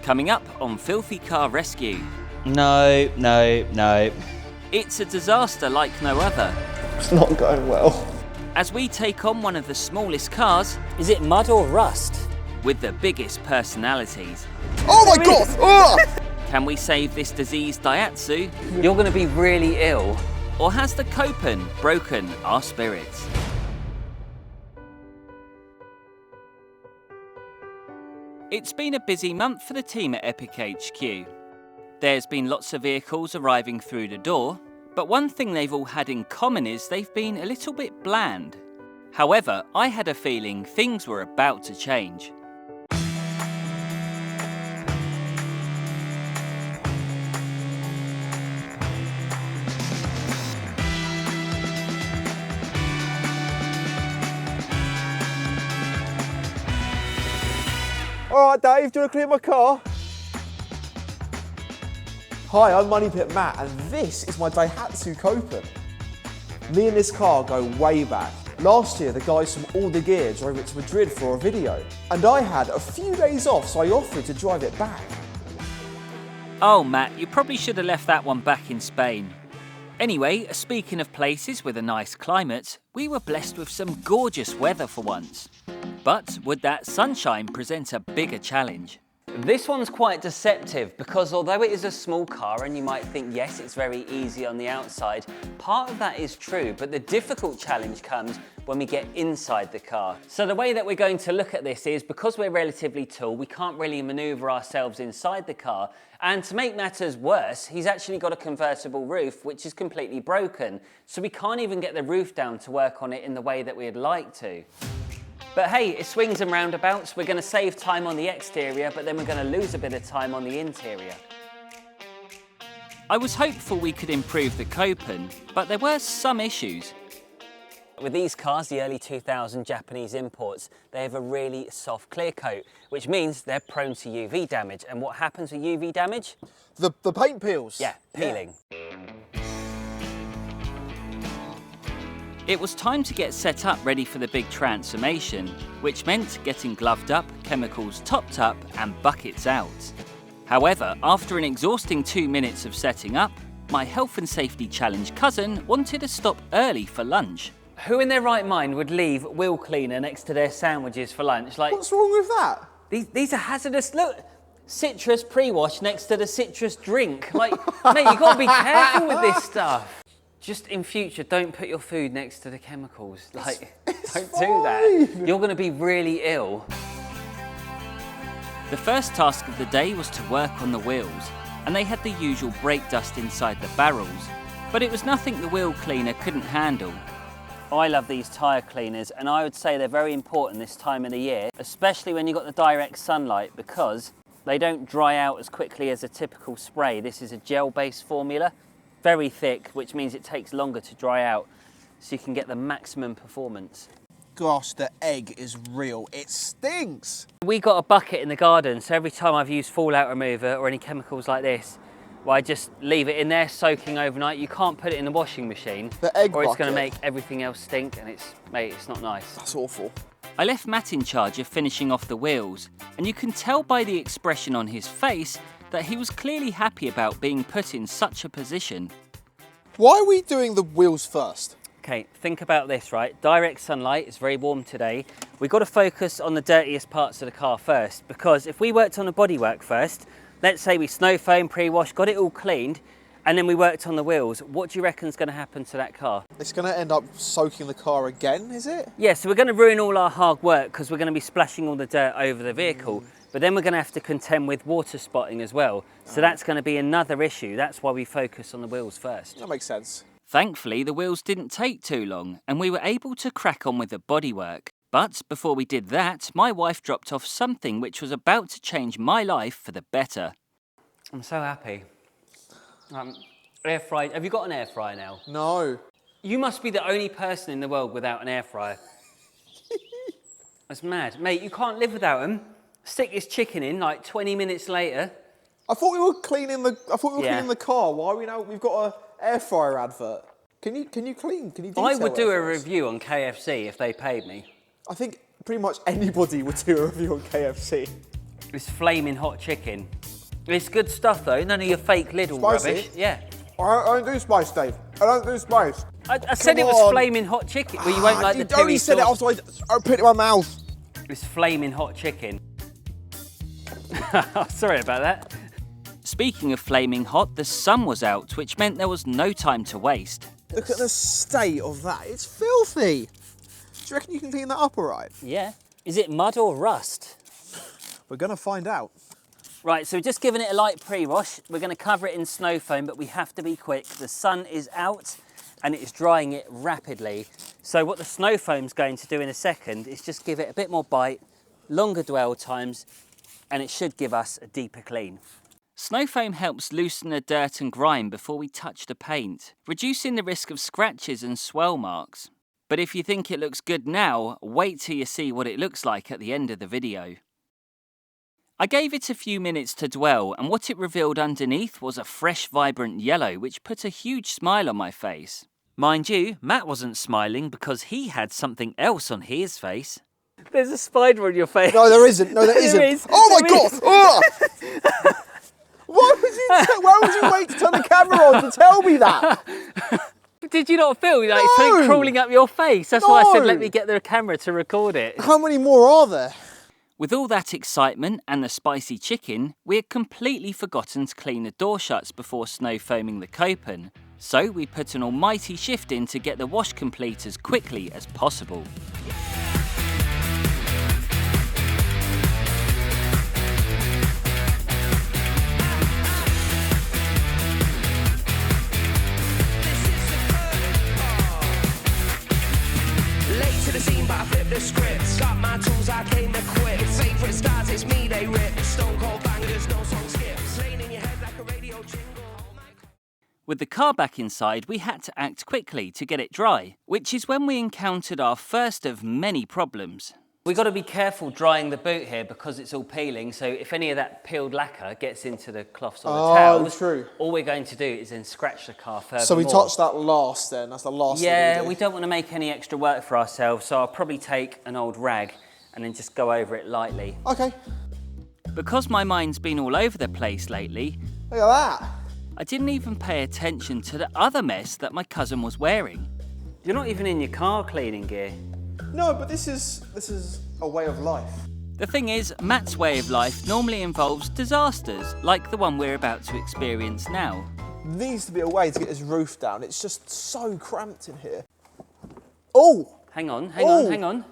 Coming up on Filthy Car Rescue. No. It's a disaster like no other. It's not going well. As we take on one of the smallest cars. Is it mud or rust? With the biggest personalities. Oh my God! Oh! Can we save this diseased Daihatsu? You're going to be really ill. Or has the Copen broken our spirits? It's been a busy month for the team at Epic HQ. There's been lots of vehicles arriving through the door, but one thing they've all had in common is they've been a little bit bland. However, I had a feeling things were about to change. All right, Dave, do you want to clear my car? Hi, I'm Money Pit Matt, and this is my Daihatsu Copen. Me and this car go way back. Last year, the guys from All the Gear drove it to Madrid for a video, and I had a few days off, so I offered to drive it back. Oh, Matt, you probably should have left that one back in Spain. Anyway, speaking of places with a nice climate, we were blessed with some gorgeous weather for once. But would that sunshine present a bigger challenge? This one's quite deceptive because although it is a small car and you might think, yes, it's very easy on the outside, part of that is true, but the difficult challenge comes when we get inside the car. So the way that we're going to look at this is because we're relatively tall, we can't really maneuver ourselves inside the car. And to make matters worse, he's actually got a convertible roof, which is completely broken. So we can't even get the roof down to work on it in the way that we'd like to. But hey, it swings and roundabouts. We're going to save time on the exterior, but then we're going to lose a bit of time on the interior. I was hopeful we could improve the Copen, but there were some issues. With these cars, the early 2000 Japanese imports, they have a really soft clear coat, which means they're prone to UV damage. And what happens with UV damage? The paint peels. Yeah, peeling. Yeah. It was time to get set up ready for the big transformation, which meant getting gloved up, chemicals topped up and buckets out. However, after an exhausting 2 minutes of setting up, my health and safety challenge cousin wanted to stop early for lunch. Who in their right mind would leave wheel cleaner next to their sandwiches for lunch? Like, what's wrong with that? These are hazardous. Look, citrus pre-wash next to the citrus drink. Like, mate, you've got to be careful with this stuff. Just in future, don't put your food next to the chemicals. Like, don't do that. You're going to be really ill. The first task of the day was to work on the wheels, and they had the usual brake dust inside the barrels, but it was nothing the wheel cleaner couldn't handle. I love these tyre cleaners, and I would say they're very important this time of the year, especially when you've got the direct sunlight, because they don't dry out as quickly as a typical spray. This is a gel-based formula. Very thick, which means it takes longer to dry out, so you can get the maximum performance. Gosh, the egg is real. It stinks. We got a bucket in the garden, so every time I've used fallout remover or any chemicals like this, well, I just leave it in there soaking overnight. You can't put it in the washing machine, the egg or it's bucket. going to make everything else stink, and mate, it's not nice. That's awful. I left Matt in charge of finishing off the wheels, and you can tell by the expression on his face that he was clearly happy about being put in such a position. Why are we doing the wheels first? Okay, think about this, right? Direct sunlight, it's very warm today. We've got to focus on the dirtiest parts of the car first, because if we worked on the bodywork first, let's say we snow foam, pre-wash, got it all cleaned, and then we worked on the wheels, what do you reckon is going to happen to that car? It's going to end up soaking the car again, is it? Yeah, so we're going to ruin all our hard work because we're going to be splashing all the dirt over the vehicle. But then we're going to have to contend with water spotting as well. So that's going to be another issue. That's why we focus on the wheels first. That makes sense. Thankfully, the wheels didn't take too long, and we were able to crack on with the bodywork. But before we did that, my wife dropped off something which was about to change my life for the better. I'm so happy. Air fryer. Have you got an air fryer now? No. You must be the only person in the world without an air fryer. That's mad. Mate, you can't live without them. Stick this chicken in like 20 minutes later. I thought we were cleaning the car. Why are we now? We've got an air fryer advert. Can you clean? Can you detail I would do it a for us? review on KFC if they paid me. I think pretty much anybody would do a review on KFC. This flaming hot chicken. It's good stuff though, none of your fake Lidl Spicy? rubbish. Yeah. I don't do spice, Dave. I don't do spice. I said it was flaming hot chicken. Well, you won't like the You only piri said it sauce. after I put it in my mouth. It's flaming hot chicken. Sorry about that. Speaking of flaming hot, the sun was out, which meant there was no time to waste. Look at the state of that. It's filthy. Do you reckon you can clean that up all right? Yeah. Is it mud or rust? We're going to find out. Right, so we're just giving it a light pre-wash. We're going to cover it in snow foam, but we have to be quick. The sun is out and it is drying it rapidly. So what the snow foam's going to do in a second is just give it a bit more bite, longer dwell times, and it should give us a deeper clean. Snow foam helps loosen the dirt and grime before we touch the paint, reducing the risk of scratches and swell marks. But if you think it looks good now, wait till you see what it looks like at the end of the video. I gave it a few minutes to dwell, and what it revealed underneath was a fresh, vibrant yellow, which put a huge smile on my face. Mind you, Matt wasn't smiling because he had something else on his face. There's a spider on your face. No, there isn't. No, there isn't. There is. Oh my There God! is. Ugh. Why would you wait to turn the camera on to tell me that? Did you not feel like No. something crawling up your face? That's why I said No. let me get the camera to record it. How many more are there? With all that excitement and the spicy chicken, we had completely forgotten to clean the door shuts before snow foaming the Copen. So we put an almighty shift in to get the wash complete as quickly as possible. Late to the scene, but I flipped the script. Got my tools, I came equipped. Favourite stars, it's me they rip. Stone cold bangers, no song skips. Laying in your head like a radio jingle. With the car back inside, we had to act quickly to get it dry, which is when we encountered our first of many problems. We've got to be careful drying the boot here because it's all peeling, so if any of that peeled lacquer gets into the cloths or the towels, true. all we're going to do is then scratch the car further. So we touched that last then. That's the last Yeah, thing we don't want to make any extra work for ourselves, so I'll probably take an old rag and then just go over it lightly. Okay. Because my mind's been all over the place lately, Look at that. I didn't even pay attention to the other mess that my cousin was wearing. You're not even in your car cleaning gear. No, but this is a way of life. The thing is, Matt's way of life normally involves disasters, like the one we're about to experience now. Needs to be a way to get this roof down. It's just so cramped in here. Oh! Hang on, hang on, hang on.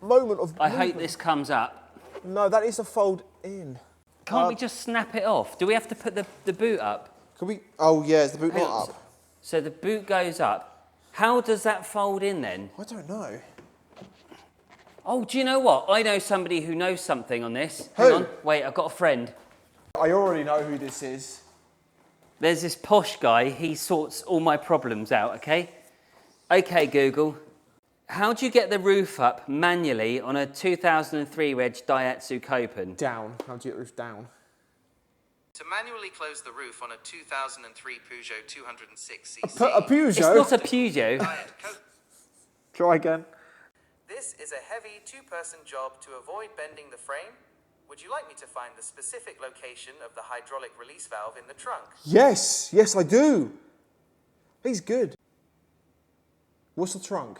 Moment of I hope movement. this comes up. No, that is a fold in. Can't we just snap it off? Do we have to put the boot up? Can we? Oh yeah, is the boot Hang not on. up? So the boot goes up. How does that fold in then? I don't know. Oh, do you know what? I know somebody who knows something on this. Who? Hang on, wait, I've got a friend. I already know who this is. There's this posh guy, he sorts all my problems out, okay? Okay, Google. How do you get the roof up manually on a 2003 reg Daihatsu Copen? Down. How do you get the roof down? To manually close the roof on a 2003 Peugeot 206cc. A Peugeot? It's not a Peugeot. Diet Coke. Try again. This is a heavy two-person job to avoid bending the frame. Would you like me to find the specific location of the hydraulic release valve in the trunk? Yes, yes, I do. He's good. What's the trunk?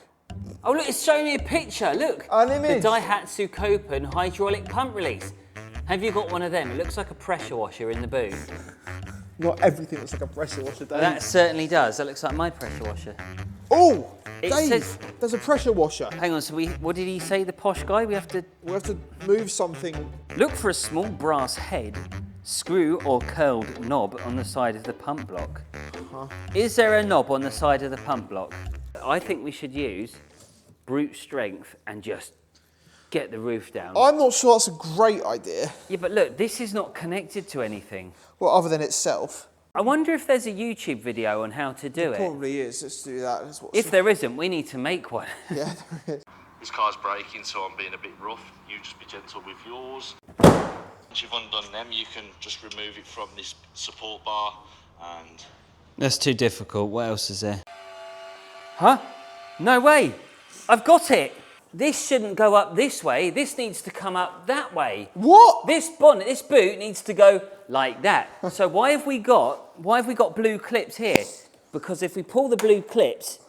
Oh, look, it's showing me a picture, look. An image. The Daihatsu Copen hydraulic pump release. Have you got one of them? It looks like a pressure washer in the boot. Not everything looks like a pressure washer, Dave. That certainly does. That looks like my pressure washer. Oh, It Dave, says- there's a pressure washer. Hang on, so what did he say, the posh guy? We have to We have to move something. look for a small brass head, screw or curled knob on the side of the pump block. Is there a knob on the side of the pump block? I think we should use brute strength and just get the roof down. I'm not sure that's a great idea. Yeah, but look, this is not connected to anything. Well, other than itself. I wonder if there's a YouTube video on how to do it. Probably is. Let's do that. That's what's If there isn't, we need to make one. yeah, there is. This car's braking, so I'm being a bit rough. You just be gentle with yours. Once you've undone them, you can just remove it from this support bar and... That's too difficult. What else is there? Huh? No way. I've got it. This shouldn't go up this way. This needs to come up that way. What? This bonnet, this boot needs to go like that. So why have we got blue clips here? Because if we pull the blue clips,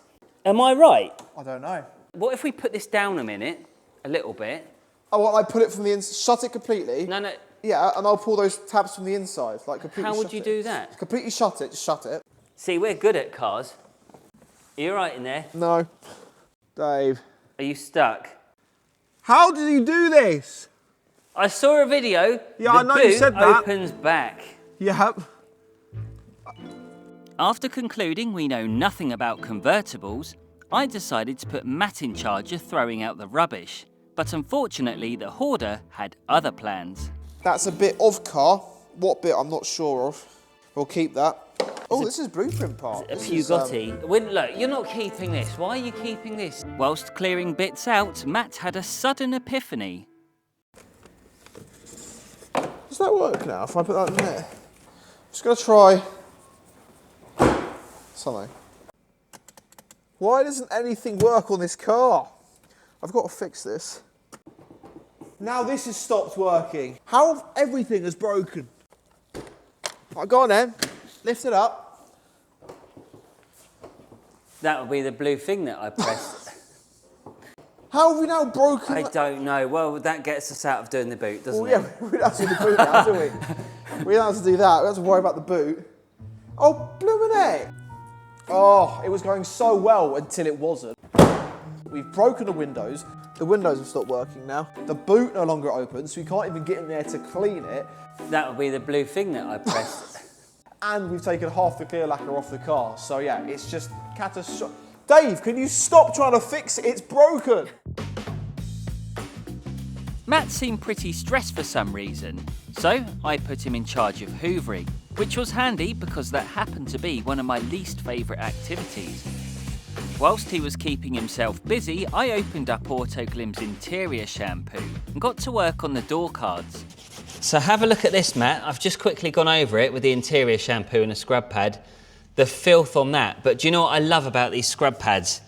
am I right? I don't know. What if we put this down a minute, a little bit? Oh, well, I pull it from the inside, shut it completely. No. Yeah, and I'll pull those tabs from the inside, like completely. How would you do that? Completely shut it, just shut it. See, we're good at cars. Are you right in there? No. Dave. Are you stuck? How did you do this? I saw a video. Yeah, I know you said that. The boot opens back. Yep. After concluding we know nothing about convertibles, I decided to put Matt in charge of throwing out the rubbish. But unfortunately, the hoarder had other plans. That's a bit of car. What bit, I'm not sure of. We'll keep that. Oh, this is blueprint part. A Fugatti. Look, you're not keeping this. Why are you keeping this? Whilst clearing bits out, Matt had a sudden epiphany. Does that work now if I put that in there? I'm just going to try something. Why doesn't anything work on this car? I've got to fix this. Now this has stopped working. How everything has broken. Right, go on then. Lift it up. That would be the blue thing that I pressed. How have we now broken? I don't know. Well, that gets us out of doing the boot, doesn't Well, yeah, we don't have to do the boot now, do we? We don't have to do that. We don't have to worry about the boot. Oh, blooming heck. Oh, it was going so well until it wasn't. We've broken the windows. The windows have stopped working now. The boot no longer opens, so we can't even get in there to clean it. That would be the blue thing that I pressed. And we've taken half the clear lacquer off the car. So yeah, it's just catastrophic. Dave, can you stop trying to fix it? It's broken. Matt seemed pretty stressed for some reason, so I put him in charge of hoovering, which was handy because that happened to be one of my least favourite activities. Whilst he was keeping himself busy, I opened up Autoglim's interior shampoo and got to work on the door cards. So have a look at this, Matt. I've just quickly gone over it with the interior shampoo and a scrub pad. The filth on that. But do you know what I love about these scrub pads?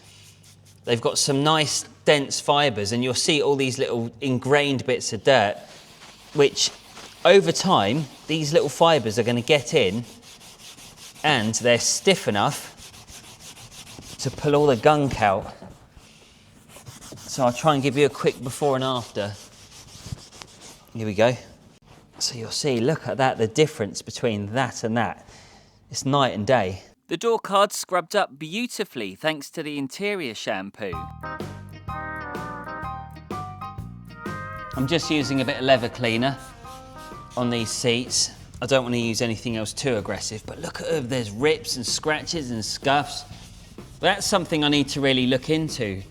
They've got some nice dense fibres and you'll see all these little ingrained bits of dirt, which over time, these little fibres are going to get in and they're stiff enough to pull all the gunk out. So I'll try and give you a quick before and after. Here we go. So you'll see, look at that, the difference between that and that. It's night and day. The door cards scrubbed up beautifully thanks to the interior shampoo. I'm just using a bit of leather cleaner on these seats. I don't want to use anything else too aggressive, but look at them, there's rips and scratches and scuffs. That's something I need to really look into,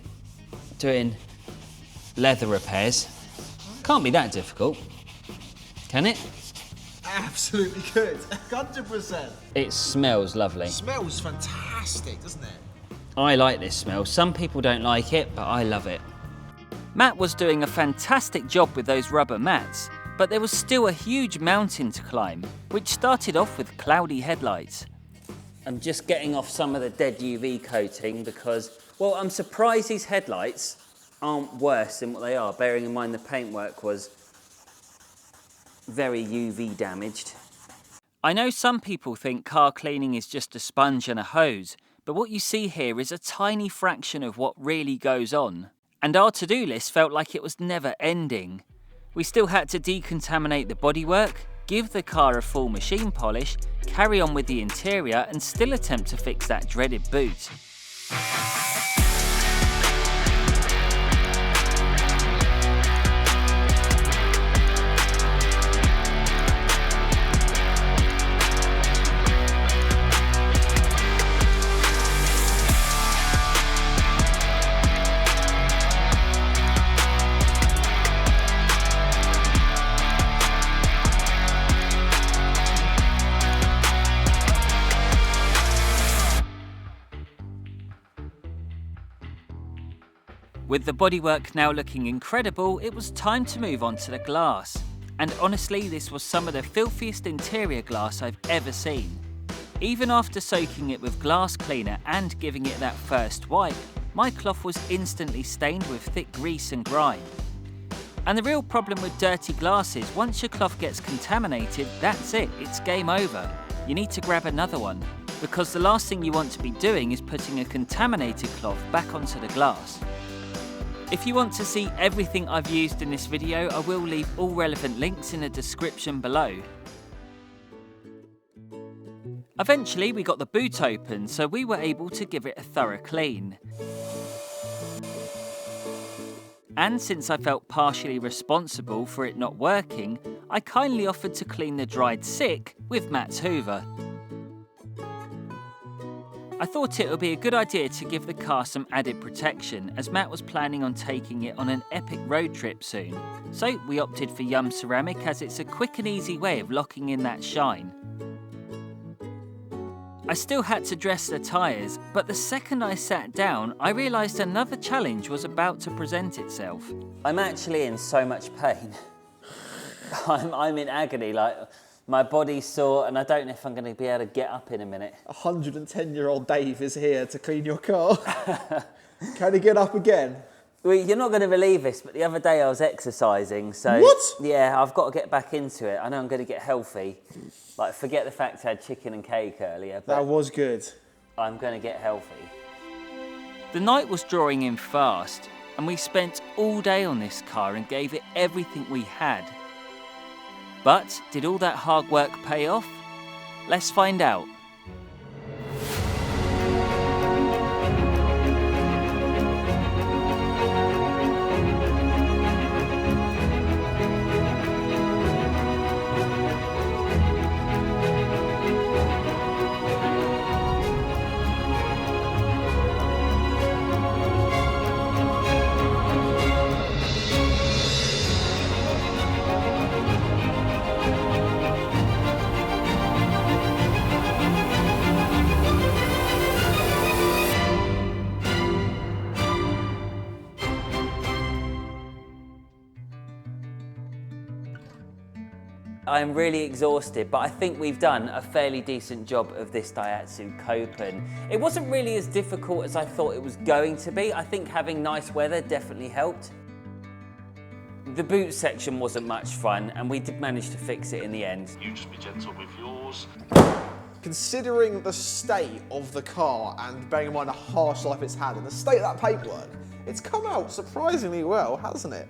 doing leather repairs. Can't be that difficult, can it? Absolutely good. 100%. It smells lovely. Smells fantastic, doesn't it? I like this smell. Some people don't like it, but I love it. Matt was doing a fantastic job with those rubber mats, but there was still a huge mountain to climb, which started off with cloudy headlights. I'm just getting off some of the dead UV coating because, well, I'm surprised these headlights aren't worse than what they are, bearing in mind the paintwork was very UV damaged. I know some people think car cleaning is just a sponge and a hose, but what you see here is a tiny fraction of what really goes on. And our to-do list felt like it was never ending. We still had to decontaminate the bodywork, give the car a full machine polish, carry on with the interior and still attempt to fix that dreaded boot. With the bodywork now looking incredible, it was time to move on to the glass. And honestly, this was some of the filthiest interior glass I've ever seen. Even after soaking it with glass cleaner and giving it that first wipe, my cloth was instantly stained with thick grease and grime. And the real problem with dirty glass is once your cloth gets contaminated, that's it, it's game over. You need to grab another one, because the last thing you want to be doing is putting a contaminated cloth back onto the glass. If you want to see everything I've used in this video, I will leave all relevant links in the description below. Eventually we got the boot open, so we were able to give it a thorough clean. And since I felt partially responsible for it not working, I kindly offered to clean the dried sick with Matt's Hoover. I thought it would be a good idea to give the car some added protection, as Matt was planning on taking it on an epic road trip soon. So we opted for Yum Ceramic, as it's a quick and easy way of locking in that shine. I still had to dress the tyres, but the second I sat down, I realised another challenge was about to present itself. I'm actually in so much pain. I'm in agony, like my body's sore and I don't know if I'm going to be able to get up in a minute. 110-year-old Dave is here to clean your car. Can he get up again? Well, you're not going to believe this, but the other day I was exercising, so... What? Yeah, I've got to get back into it. I know I'm going to get healthy. Like, forget the fact I had chicken and cake earlier, but... That was good. I'm going to get healthy. The night was drawing in fast, and we spent all day on this car and gave it everything we had. But did all that hard work pay off? Let's find out. I'm really exhausted, but I think we've done a fairly decent job of this Daihatsu Copen. It wasn't really as difficult as I thought it was going to be. I think having nice weather definitely helped. The boot section wasn't much fun, and we did manage to fix it in the end. You just be gentle with yours. Considering the state of the car and bearing in mind the harsh life it's had and the state of that paintwork, it's come out surprisingly well, hasn't it?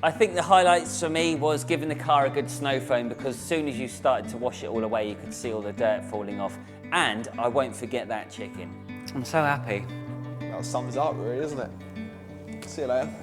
I think the highlights for me was giving the car a good snow foam, because as soon as you started to wash it all away, you could see all the dirt falling off. And I won't forget that chicken. I'm so happy. That sums it up really, doesn't it? See you later.